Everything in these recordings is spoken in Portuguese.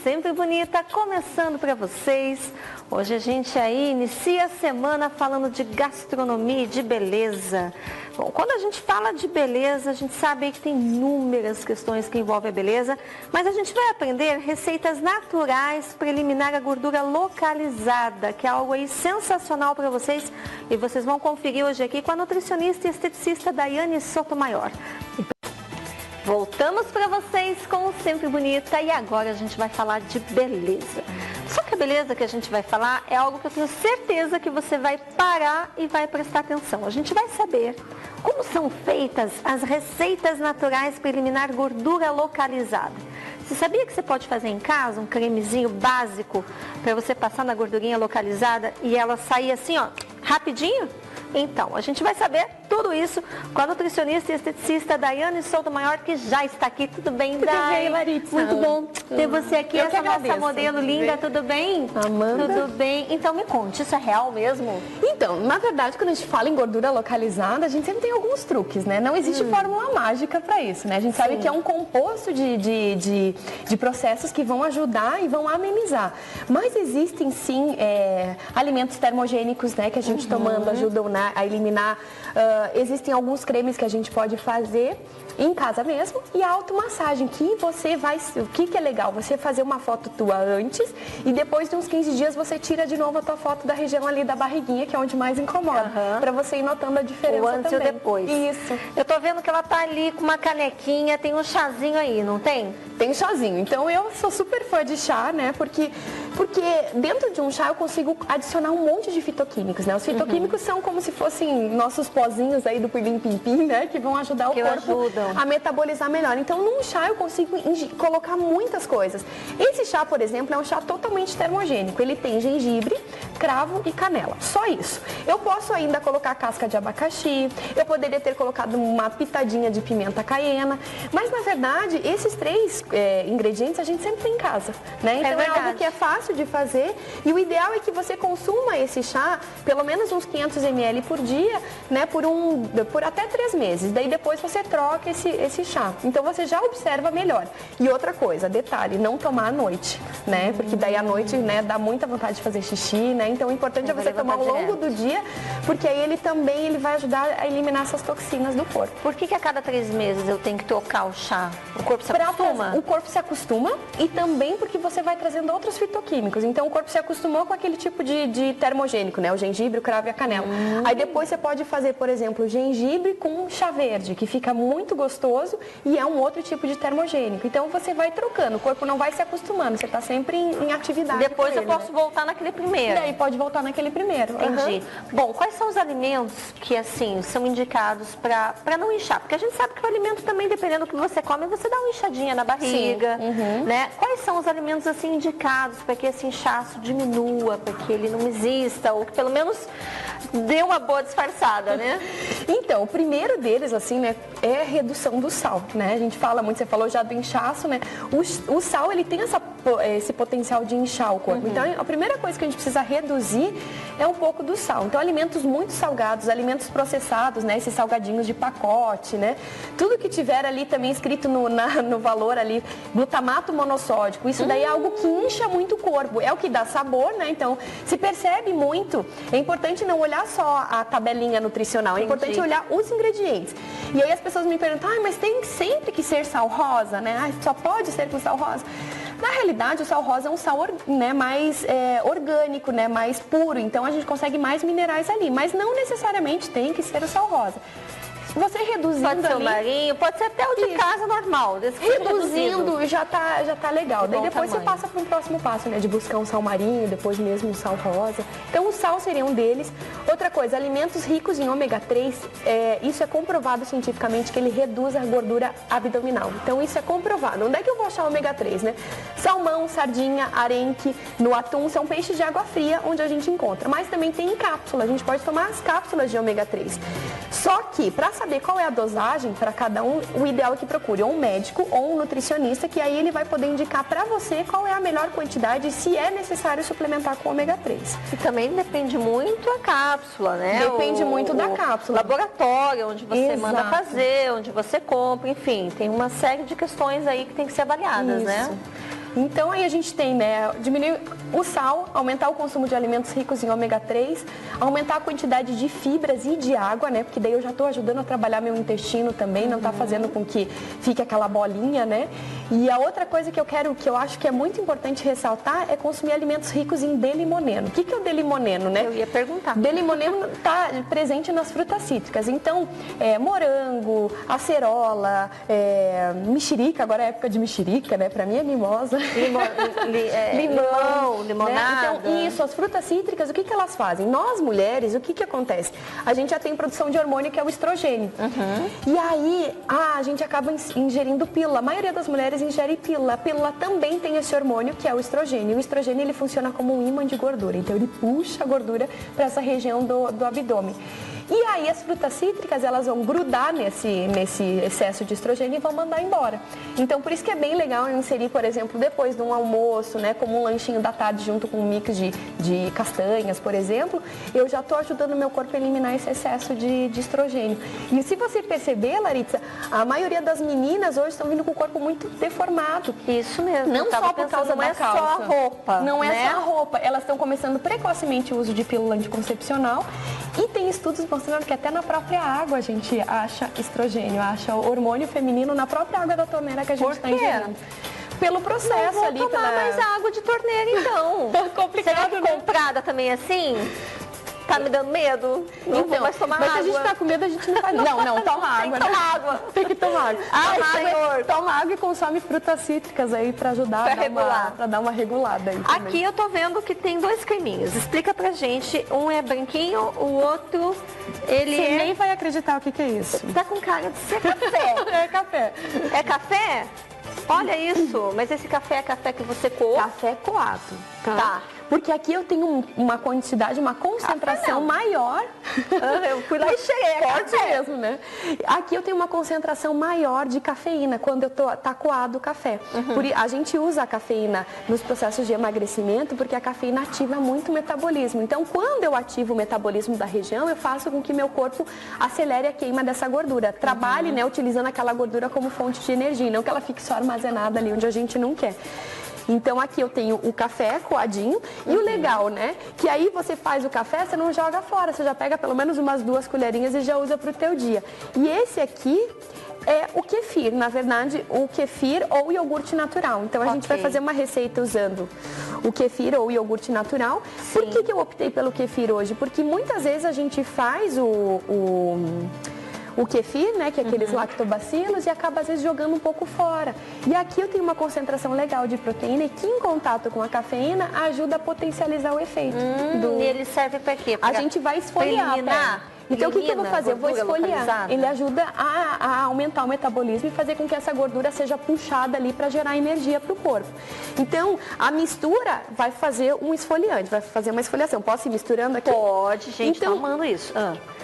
Sempre Bonita, começando para vocês. Hoje a gente aí inicia a semana falando de gastronomia e de beleza. Bom, quando a gente fala de beleza, a gente sabe que tem inúmeras questões que envolvem a beleza, mas a gente vai aprender receitas naturais para eliminar a gordura localizada, que é algo aí sensacional para vocês, e vocês vão conferir hoje aqui com a nutricionista e esteticista Daiane Sotomayor. Voltamos para vocês com o Sempre Bonita e agora a gente vai falar de beleza. Só que a beleza que a gente vai falar é algo que eu tenho certeza que você vai parar e vai prestar atenção. A gente vai saber como são feitas as receitas naturais para eliminar gordura localizada. Você sabia que você pode fazer em casa um cremezinho básico para você passar na gordurinha localizada e ela sair assim, ó, rapidinho? Então, a gente vai saber tudo isso com a nutricionista e esteticista Daiane Sotomayor, que já está aqui. Tudo bem, Dai? Tudo bem, Larissa? Muito bom ter você aqui, essa nossa modelo linda. Tudo bem? Amanda? Tudo bem. Então, me conte, isso é real mesmo? Então, na verdade, quando a gente fala em gordura localizada, a gente sempre tem alguns truques, né? Não existe fórmula mágica para isso, né? A gente sabe que é um composto de processos que vão ajudar e vão amenizar. Mas existem, sim, alimentos termogênicos, né? Que a gente tomando ajudam a eliminar. Existem alguns cremes que a gente pode fazer em casa mesmo e a automassagem, que você vai... O que é legal? Você fazer uma foto tua antes e depois de uns 15 dias você tira de novo a tua foto da região ali da barriguinha, que é onde mais incomoda, para você ir notando a diferença o antes também. E o depois. Isso. Eu tô vendo que ela tá ali com uma canequinha, tem um chazinho aí, não tem? Tem chazinho. Então eu sou super fã de chá, né? Porque dentro de um chá eu consigo adicionar um monte de fitoquímicos, né? Os fitoquímicos são como se fossem nossos pozinhos aí do Pirlim Pim Pim, né? Que vão ajudar o corpo a metabolizar melhor. Então num chá eu consigo colocar muitas coisas. Esse chá, por exemplo, é um chá totalmente termogênico. Ele tem gengibre, cravo e canela. Só isso. Eu posso ainda colocar casca de abacaxi, eu poderia ter colocado uma pitadinha de pimenta caiena, mas na verdade esses três ingredientes a gente sempre tem em casa, né? Então é algo que é fácil de fazer e o ideal é que você consuma esse chá pelo menos uns 500 ml por dia, né? Por até 3 meses. Daí depois você troca esse chá. Então você já observa melhor. E outra coisa, detalhe, não tomar à noite, né? Porque daí à noite, né, dá muita vontade de fazer xixi, né? Então o importante é você tomar ao longo do dia, porque aí ele vai ajudar a eliminar essas toxinas do corpo. Por que a cada 3 meses eu tenho que trocar o chá? O corpo se acostuma? O corpo se acostuma e também porque você vai trazendo outros fitoquímicos. Então o corpo se acostumou com aquele tipo de termogênico, né? O gengibre, o cravo e a canela. Aí depois você pode fazer, por exemplo, gengibre com chá verde, que fica muito gostoso e é um outro tipo de termogênico. Então você vai trocando, o corpo não vai se acostumando, você está sempre em atividade. Depois eu posso voltar naquele primeiro. Daí pode voltar naquele primeiro. Entendi. Bom, quais são os alimentos que, assim, são indicados para não inchar? Porque a gente sabe que o alimento também, dependendo do que você come, você dá uma inchadinha na barriga, né? Quais são os alimentos, assim, indicados para que esse inchaço diminua, para que ele não exista, ou que pelo menos dê uma boa disfarçada, né? Então, o primeiro deles, assim, né, é a redução do sal, né? A gente fala muito, você falou já do inchaço, né? O sal, ele tem esse potencial de inchar o corpo. Então, a primeira coisa que a gente precisa reduzir é um pouco do sal. Então, alimentos muito salgados, alimentos processados, né? Esses salgadinhos de pacote, né? Tudo que tiver ali também escrito no valor ali, glutamato monossódico, isso daí é algo que incha muito o corpo. É o que dá sabor, né? Então, se percebe muito. É importante não olhar só a tabelinha nutricional, é importante olhar os ingredientes. E aí as pessoas me perguntam, mas tem sempre que ser sal rosa, né? Só pode ser com sal rosa. Na realidade, o sal rosa é um sal, né, mais orgânico, né, mais puro, então a gente consegue mais minerais ali, mas não necessariamente tem que ser o sal rosa. Você reduzindo pode ser o marinho, pode ser até o de casa normal. Reduzindo já tá legal. Daí depois você passa para um próximo passo, né? De buscar um sal marinho, depois mesmo um sal rosa. Então o sal seria um deles. Outra coisa, alimentos ricos em ômega 3, isso é comprovado cientificamente que ele reduz a gordura abdominal. Então isso é comprovado. Onde é que eu vou achar ômega 3, né? Salmão, sardinha, arenque, no atum, são peixes de água fria onde a gente encontra. Mas também tem em cápsula, a gente pode tomar as cápsulas de ômega 3. Só que, para saber qual é a dosagem para cada um, o ideal é que procure ou um médico ou um nutricionista, que aí ele vai poder indicar para você qual é a melhor quantidade e se é necessário suplementar com ômega 3. E também depende muito a cápsula, né? Depende muito da cápsula. Laboratório, onde você manda fazer, onde você compra, enfim, tem uma série de questões aí que tem que ser avaliadas, né? Então aí a gente tem, né, diminuir o sal, aumentar o consumo de alimentos ricos em ômega 3, aumentar a quantidade de fibras e de água, né, porque daí eu já estou ajudando a trabalhar meu intestino também, não está fazendo com que fique aquela bolinha, né. E a outra coisa que eu acho que é muito importante ressaltar é consumir alimentos ricos em D-limoneno. O que é o D-limoneno, né? Eu ia perguntar. D-limoneno está presente nas frutas cítricas, então morango, acerola, mexerica, agora é época de mexerica, né? Para mim é mimosa. Limão, limonada. Né? Então, isso, as frutas cítricas, o que elas fazem? Nós, mulheres, o que acontece? A gente já tem produção de hormônio que é o estrogênio. E aí, a gente acaba ingerindo pílula. A maioria das mulheres ingere pílula. A pílula também tem esse hormônio que é o estrogênio. O estrogênio, ele funciona como um ímã de gordura. Então, ele puxa a gordura para essa região do abdômen. E aí as frutas cítricas, elas vão grudar nesse excesso de estrogênio e vão mandar embora. Então, por isso que é bem legal eu inserir, por exemplo, depois de um almoço, né, como um lanchinho da tarde junto com um mix de castanhas, por exemplo, eu já estou ajudando o meu corpo a eliminar esse excesso de estrogênio. E se você perceber, Larissa, a maioria das meninas hoje estão vindo com o corpo muito deformado. Isso mesmo. Não só por causa da calça. Não é só a roupa. Não é né? só a roupa. Elas estão começando precocemente o uso de pílula anticoncepcional e tem estudos mostrando que até na própria água a gente acha estrogênio, acha o hormônio feminino na própria água da torneira que a gente está ingerindo. Pelo processo não ali. Vou tomar mais água de torneira, então. É complicado, será que né? comprada também assim? Tá me dando medo? Não então, vou mais tomar água. Mas se a gente tá com medo, a gente não faz. Não, toma água. Tem que tomar água. Tem que tomar água. Senhor. Toma água e consome frutas cítricas aí pra ajudar pra dar uma regulada aí também. Aqui eu tô vendo que tem 2 creminhos. Explica pra gente. Um é branquinho, o outro, ele Você nem vai acreditar o que é isso. Tá com cara de ser café. É café. É café? Olha isso. Mas esse café é café que você coou? Café coado. Tá. Porque aqui eu tenho uma quantidade, uma concentração maior. Eu fui lá e cheguei. Forte mesmo, né? Aqui eu tenho uma concentração maior de cafeína quando eu tá coado o café. A gente usa a cafeína nos processos de emagrecimento porque a cafeína ativa muito o metabolismo. Então, quando eu ativo o metabolismo da região, eu faço com que meu corpo acelere a queima dessa gordura. Trabalhe, né, utilizando aquela gordura como fonte de energia, não que ela fique só armazenada ali onde a gente não quer. Então aqui eu tenho o café coadinho e o legal, né? Que aí você faz o café, você não joga fora, você já pega pelo menos umas 2 colherinhas e já usa pro teu dia. E esse aqui é o kefir, na verdade, o kefir ou iogurte natural. Então a gente vai fazer uma receita usando o kefir ou iogurte natural. Sim. Por que eu optei pelo kefir hoje? Porque muitas vezes a gente faz o kefir, né, que é aqueles lactobacilos, e acaba às vezes jogando um pouco fora. E aqui eu tenho uma concentração legal de proteína e que em contato com a cafeína ajuda a potencializar o efeito. E ele serve para quê? A gente vai esfoliar. Então, o que eu vou fazer? Eu vou esfoliar. Ele ajuda a aumentar o metabolismo e fazer com que essa gordura seja puxada ali para gerar energia para o corpo. Então, a mistura vai fazer um esfoliante, vai fazer uma esfoliação. Posso ir misturando aqui? Pode, gente, então, tomando isso.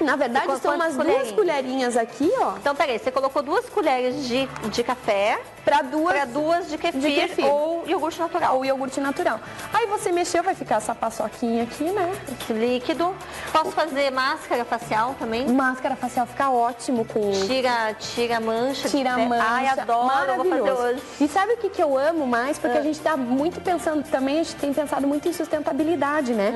Na verdade, são umas 2 colherinhas aqui, ó. Então, peraí, você colocou 2 colheres de café para duas de kefir ou iogurte natural. Ou iogurte natural. Aí você mexeu, vai ficar essa paçoquinha aqui, né? Esse líquido. Posso fazer máscara facial também? Máscara facial fica ótimo com... Tira a mancha. Tira a mancha. Ai, adoro, vou fazer hoje. E sabe o que eu amo mais? Porque a gente tá muito pensando também, a gente tem pensado muito em sustentabilidade, né?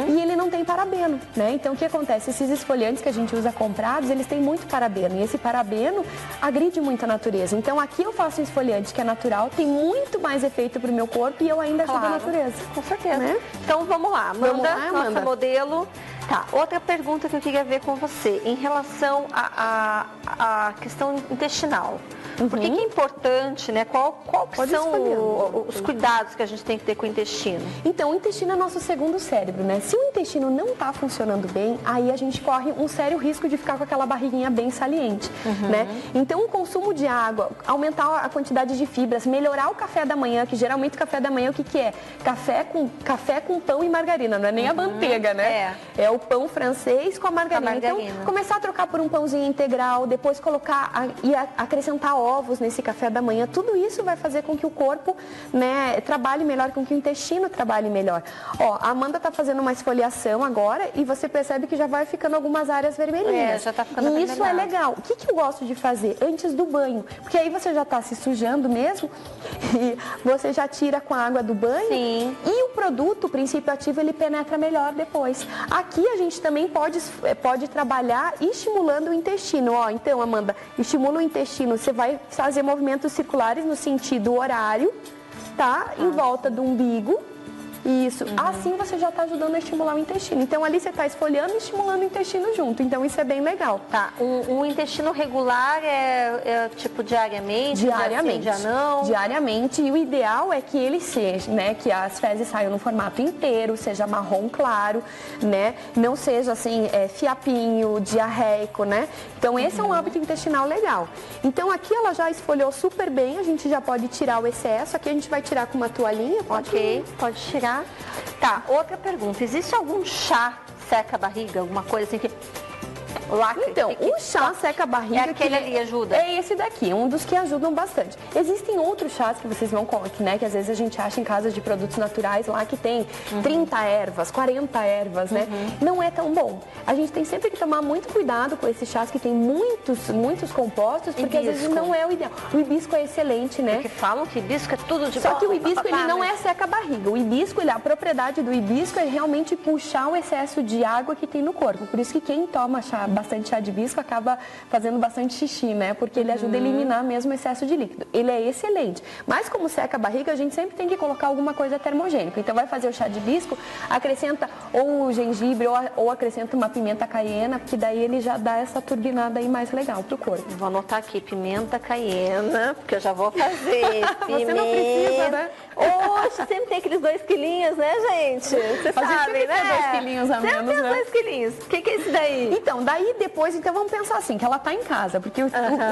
E ele não tem parabeno, né? Então o que acontece? Esses esfoliantes que a gente usa comprados, eles têm muito parabeno. E esse parabeno agride muito a natureza. Então aqui eu faço um esfoliante que é natural, tem muito mais efeito pro meu corpo e eu ainda ajudo a natureza. Com certeza. Né? Então vamos lá, nossa modelo. Tá, outra pergunta que eu queria ver com você, em relação à questão intestinal. Por que é importante, né? Qual que são os cuidados que a gente tem que ter com o intestino? Então, o intestino é nosso segundo cérebro, né? Se o intestino não está funcionando bem, aí a gente corre um sério risco de ficar com aquela barriguinha bem saliente, né? Então, o consumo de água, aumentar a quantidade de fibras, melhorar o café da manhã, que geralmente o café da manhã o que é? Café com pão e margarina, não é nem a manteiga, né? É o pão francês com a margarina. Então, começar a trocar por um pãozinho integral, depois colocar e acrescentar ovos nesse café da manhã, tudo isso vai fazer com que o corpo, né, trabalhe melhor, com que o intestino trabalhe melhor. Ó, a Amanda tá fazendo uma esfoliação agora e você percebe que já vai ficando algumas áreas vermelhinhas. Já tá ficando E isso é legal. O que eu gosto de fazer? Antes do banho. Porque aí você já tá se sujando mesmo e você já tira com a água do banho. Sim. E o produto, o princípio ativo, ele penetra melhor depois. Aqui a gente também pode trabalhar estimulando o intestino. Ó, então, Amanda, estimula o intestino. Você vai fazer movimentos circulares no sentido horário, tá? Em volta do umbigo. Isso. Assim você já está ajudando a estimular o intestino. Então, ali você está esfoliando e estimulando o intestino junto. Então, isso é bem legal. Tá. Um intestino regular é tipo diariamente? Diariamente. Dia sim, dia não? Diariamente. E o ideal é que ele seja, né? Que as fezes saiam no formato inteiro, seja marrom claro, né? Não seja assim, fiapinho, diarreico, né? Então, esse é um hábito intestinal legal. Então, aqui ela já esfoliou super bem. A gente já pode tirar o excesso. Aqui a gente vai tirar com uma toalhinha. Ok, pode tirar. Tá, outra pergunta. Existe algum chá seca a barriga? Alguma coisa assim que... Lacre, então, o chá seca a barriga... É aquele ali, ajuda? É esse daqui, um dos que ajudam bastante. Existem outros chás que vocês vão colocar, né? Que às vezes a gente acha em casas de produtos naturais lá que tem 30 ervas, 40 ervas, né? Não é tão bom. A gente tem sempre que tomar muito cuidado com esses chás que tem muitos compostos, porque às vezes não é o ideal. O hibisco é excelente, né? Porque falam que hibisco é tudo de Só bom. que o hibisco, ele não é seca a barriga. O hibisco, a propriedade do hibisco é realmente puxar o excesso de água que tem no corpo. Por isso que quem toma bastante chá de hibisco acaba fazendo bastante xixi, né? Porque ele ajuda a eliminar mesmo o excesso de líquido. Ele é excelente. Mas como seca a barriga, a gente sempre tem que colocar alguma coisa termogênica. Então vai fazer o chá de hibisco, acrescenta ou o gengibre ou acrescenta uma pimenta caiena, porque daí ele já dá essa turbinada aí mais legal pro corpo. Vou anotar aqui, pimenta caiena, porque eu já vou fazer. Você não precisa, né? Oxe, sempre tem aqueles 2 quilinhos, né, gente? Você sabe, né? 2 quilinhos a menos, sempre tem né? 2 quilinhos. O que é esse daí? Então, daí depois, vamos pensar assim, que ela tá em casa, porque o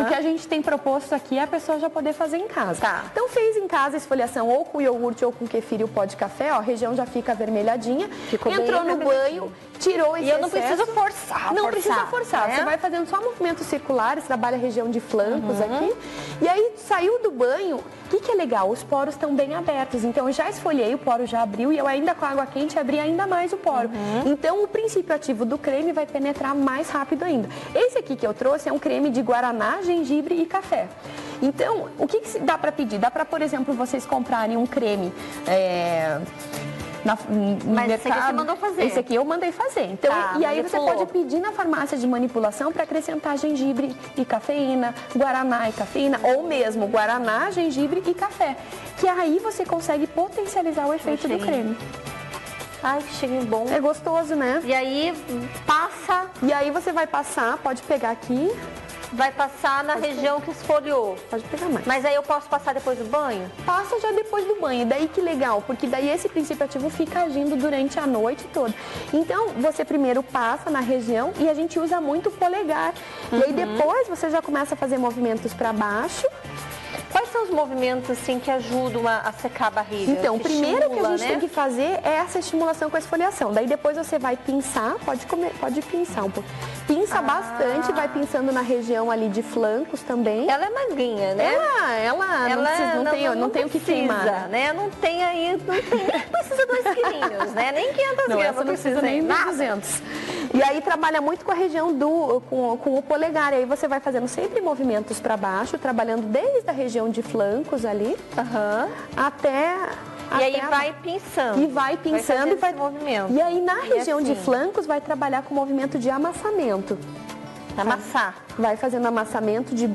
que a gente tem proposto aqui é a pessoa já poder fazer em casa. Tá. Então, fez em casa a esfoliação ou com iogurte ou com kefir e o pó de café, ó, a região já fica avermelhadinha. Ficou entrou bem no banho, tirou esse E eu não excesso. preciso forçar. Não precisa forçar. Né? Você vai fazendo só movimentos circulares, trabalha a região de flancos aqui. E aí, saiu do banho, o que é legal? Os poros estão bem abertos. Então, eu já esfoliei, o poro já abriu e eu ainda com a água quente abri ainda mais o poro. Então, o princípio ativo do creme vai penetrar mais rápido ainda. Esse aqui que eu trouxe é um creme de guaraná, gengibre e café. Então, o que dá para pedir? Dá para, por exemplo, vocês comprarem um creme... no Mas mercado. esse aqui você mandou fazer. Esse aqui eu mandei fazer. Então, e aí você pode pedir na farmácia de manipulação para acrescentar gengibre e cafeína, guaraná e cafeína, ou mesmo guaraná, gengibre e café. Que aí você consegue potencializar o efeito do creme. Ai, que cheirinho bom. É gostoso, né? E aí, passa... E aí você vai passar, pode pegar aqui... Vai passar na região que esfoliou. Pode pegar mais. Mas aí eu posso passar depois do banho? Passa já depois do banho. Daí que legal, porque daí esse princípio ativo fica agindo durante a noite toda. Então, você primeiro passa na região e a gente usa muito o polegar. E aí depois você já começa a fazer movimentos para baixo. Quais são os movimentos assim que ajudam a secar a barriga? Então, o primeiro que a gente tem né? que fazer é essa estimulação com a esfoliação. Daí depois você vai pinçar, pode pinçar um pouco. Pinça bastante, vai pinçando na região ali de flancos também. Ela é magrinha, né? Ela não tem o que queimar. Né? Não tem aí, nem precisa 2 quilinhos, né? Nem 500 Não, gramas. essa não precisa nem 200. E aí trabalha muito com a região com o polegar. E aí você vai fazendo sempre movimentos para baixo, trabalhando desde a região de flancos ali, até... E aí vai pinçando. E vai pinçando vai movimento. E aí na região de flancos vai trabalhar com o movimento de amassamento. Amassar. Vai fazendo amassamento de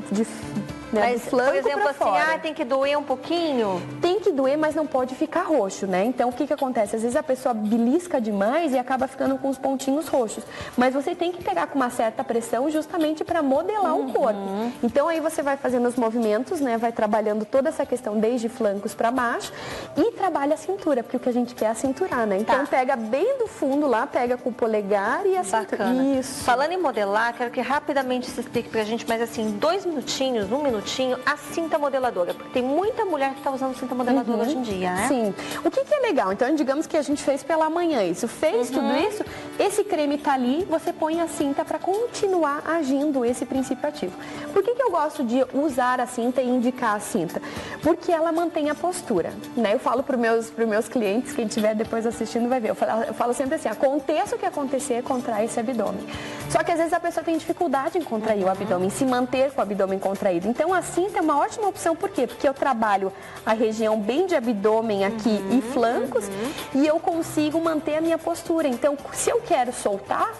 Mas, do flanco, por exemplo, pra assim, fora. tem que doer um pouquinho? Tem que doer, mas não pode ficar roxo, né? Então, o que acontece? Às vezes a pessoa belisca demais e acaba ficando com os pontinhos roxos. Mas você tem que pegar com uma certa pressão justamente para modelar o corpo. Então, aí você vai fazendo os movimentos, né? Vai trabalhando toda essa questão desde flancos para baixo e trabalha a cintura, porque o que a gente quer é a cinturar, né? Então, pega bem do fundo lá, pega com o polegar e a cintura. Isso. Falando em modelar, quero que rapidamente você explique pra gente, mas assim, 2 minutinhos, 1 minutinho, a cinta modeladora. Porque tem muita mulher que está usando cinta modeladora hoje em dia, né? Sim. O que é legal? Então, digamos que a gente fez pela manhã isso. Fez tudo isso, esse creme tá ali, você põe a cinta para continuar agindo esse princípio ativo. Por que eu gosto de usar a cinta e indicar a cinta? Porque ela mantém a postura, né? Eu falo para os meus clientes, quem estiver depois assistindo vai ver, eu falo sempre assim, aconteça o que acontecer, contrai esse abdômen. Só que às vezes a pessoa tem dificuldade em contrair o abdômen, se manter com o abdômen contraído. Então a cinta é uma ótima opção, por quê? Porque eu trabalho a região bem de abdômen aqui e flancos e eu consigo manter a minha postura. Então, se eu quero soltar,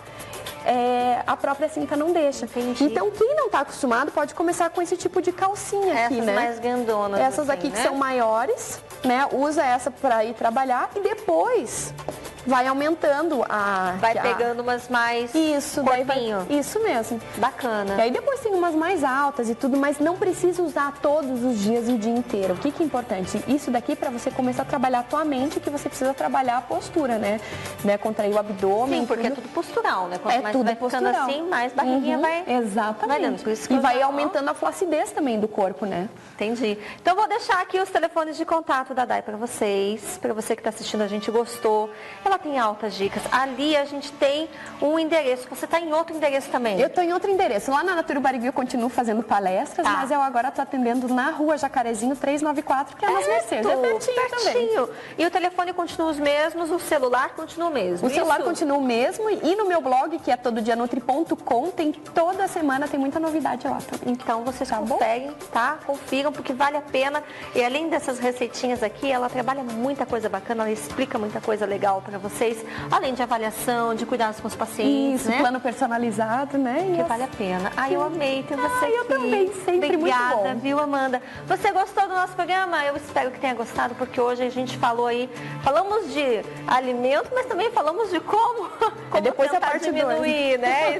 a própria cinta não deixa. Entendi. Então, quem não está acostumado pode começar com esse tipo de calcinha aqui, essas né? mais grandonas. Essas assim, aqui que né? são maiores, né? Usa essa para ir trabalhar e depois vai aumentando Vai pegando umas mais isso, corpinho. Isso mesmo. Bacana. E aí depois tem umas mais altas e tudo, mas não precisa usar todos os dias e o dia inteiro. O que é importante? Isso daqui para você começar a trabalhar a tua mente, que você precisa trabalhar a postura, né? Contrair o abdômen. Sim, porque é tudo postural, né? Quanto mais tudo vai ficando postural. assim, mais barriguinha vai... Exatamente. vai dando. Por isso que E eu vai já- aumentando a flacidez também do corpo, né? Entendi. Então, vou deixar aqui os telefones de contato da Dai para vocês. Para você que está assistindo, a gente gostou. Ela tem altas dicas. Ali a gente tem um endereço. Você está em outro endereço também? Eu estou em outro endereço. Lá na Natura Barigui eu continuo fazendo palestras, Tá. mas eu agora estou atendendo na Rua Jacarezinho 394, que é nas Mercedes. É pertinho também. pertinho. E o telefone continua os mesmos, o celular continua o mesmo. O celular Isso? continua o mesmo e no meu blog, que é tododianutri.com, tem toda semana, tem muita novidade lá também. Então vocês Tá bom? conferem, tá? Confiram, porque vale a pena. E além dessas receitinhas aqui, ela trabalha muita coisa bacana, ela explica muita coisa legal para vocês, além de avaliação, de cuidados com os pacientes, Isso, né? plano personalizado, né? Que vale a pena. Ai, eu amei ter você Ai, eu aqui. também, sempre Obrigada, muito bom. viu, Amanda? Você gostou do nosso programa? Eu espero que tenha gostado, porque hoje a gente falou aí, falamos de alimento, mas também falamos de como depois a tentar parte diminuir, né?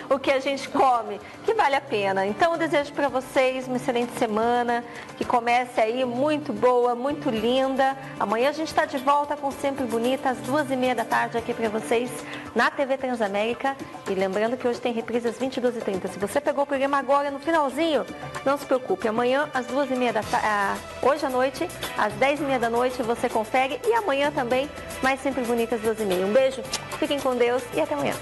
O que a gente come, que vale a pena. Então eu desejo para vocês uma excelente semana, que comece aí muito boa, muito linda. Amanhã a gente está de volta com Sempre Bonita, às 2h30 da tarde aqui para vocês, na TV Transamérica. E lembrando que hoje tem reprise às 22h30. Se você pegou o programa agora no finalzinho, não se preocupe. Amanhã às 2h30 da tarde, hoje à noite, às 10h30 da noite, você confere. E amanhã também, mais Sempre Bonita às 2h30. Um beijo, fiquem com Deus e até amanhã.